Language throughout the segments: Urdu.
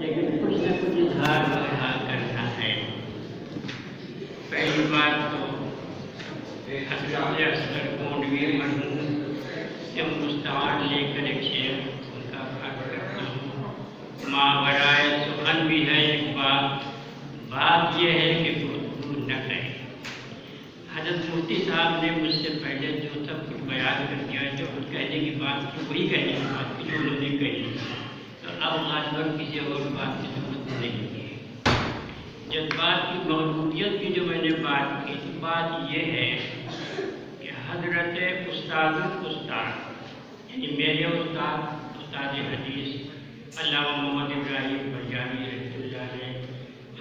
لیکن کچھ نہ کچھ اظہار بہرحال کرنا ہے۔ پہلی بات تو حضرت اصغر گونڈوی مرحوم سے مستعار لے کر ایک شعر ان کا پاٹ کرتا ہوں۔ ماورائے سخن بھی ہے ایک بات یہ ہے کہ گفتگو نہ کرے۔ حضرت مفتی صاحب نے مجھ سے پہلے جو سب کچھ بیان کر دیا، جو کہنے کی بات تھی وہی کہنے کی بات تھی جو انہوں نے کہی، تو اب غالباً کسی اور بات کی ضرورت نہیں ہے۔ جذبات کی مغلوبیت کی جو میں نے بات کی، تو بات یہ ہے کہ حضرت استاد یعنی میرے استاد حدیث علامہ محمد ابراہیم بریانی رحمۃ اللہ علیہ،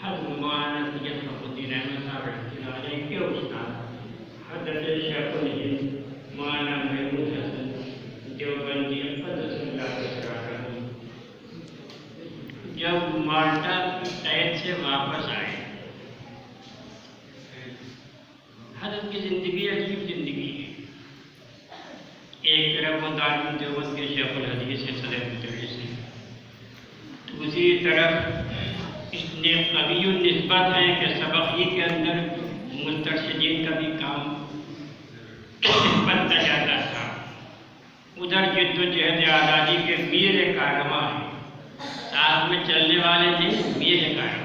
حضرت مولانا سید فخرالدین احمد صاحب رحمۃ اللہ علیہ کے استاد حضرت شیخ الہند مولانا محمود حسن دیوبندی قدس اللہ تعالی جب مالٹا کی قید سے واپس آئے، حضرت کی زندگی عجیب زندگی ہے۔ ایک طرف وہ دارالعلوم دیوبند کے شیخ الحدیث سے صدر مدرس ہیں، دوسری طرف اس نے قوی النسبت ہے کہ سبق ہی کے اندر مسترشدین کا بھی کام بنتا جاتا تھا۔ ادھر جد و جہد آزادی کے میر کارواں ہیں، ساتھ میں چلنے والے نہیں، میر کارواں۔